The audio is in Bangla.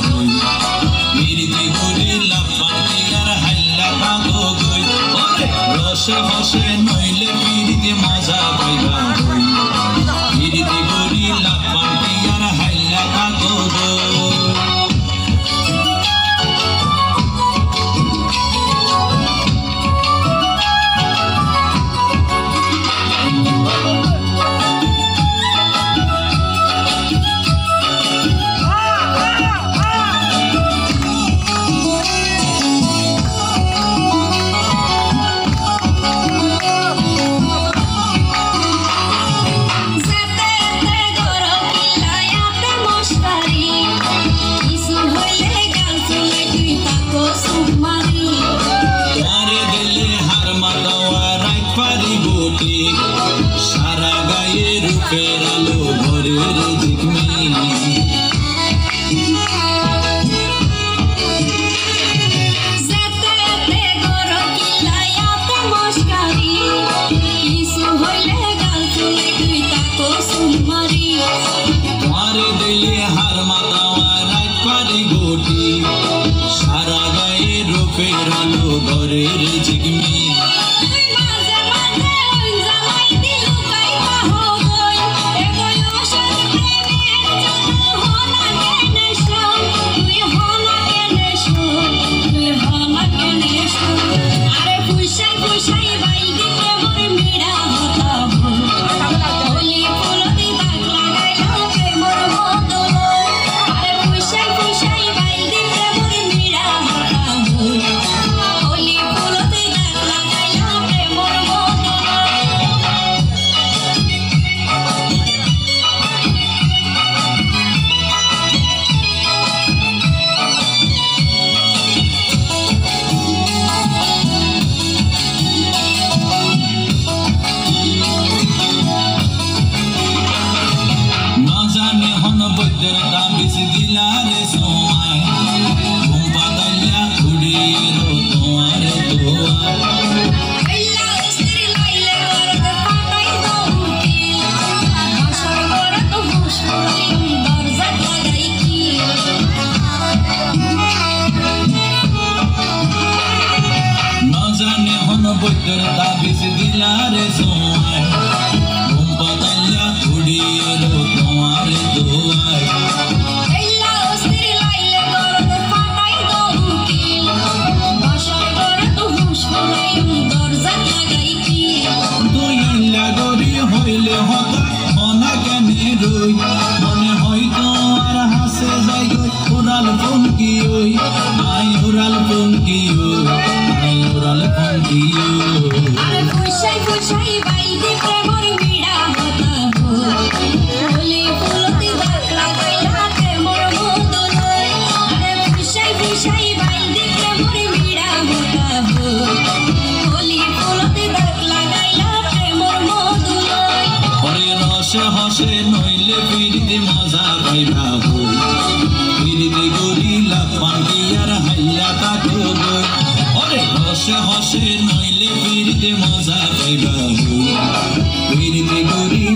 হই পিরিতি করি লাফান আর হাল্লা কাগো গই ওরে রসে বসে নইলে পিরিতি মজা পাইবা হই পিরিতি করি লাফান আর হাল্লা কাগো গই সারা গায়ে রূপের আলো ঘরের ঝিকমিনি তোমারে দিলে হার মাতাওয়া রাত পারি গোটি সারা গায়ে রূপের আলো ঘরের ঝিকমিনি বৈদ্যের তাবিজ দিলারে সময় ঘুম পাতাইয়া খুড়ির তোমার দোয়া না জানে হন বৈদ্যের তাবিজ দিলারে সময় ঘুম পাতাইয়া খুড়ির তোমার দোয়ায় হইলে হতা মনা কেনে রই মনে হয়তো আর হাসে যাই গই ওরাল ফোন কি ওই আই ওরাল ফোন কি ওই আই ওরাল ফোন কি ওই আরে খুশাই খুশাই বাইদি প্রেমর মিড়া হতা হলি ফুলতি দাগ লাগাইলা প্রেমর মদন আরে খুশাই খুশাই বাইদি প্রেমর মিড়া হতা হলি ফুলতি দাগ লাগাইলা প্রেমর মদন হসে হসে নইলে পিরিতি মজা পাইবা হই পিরিতি গরি লাফান আর হাইলা কাটো গই ওরে হসে হসে নইলে পিরিতি মজা পাইবা হই পিরিতি গরি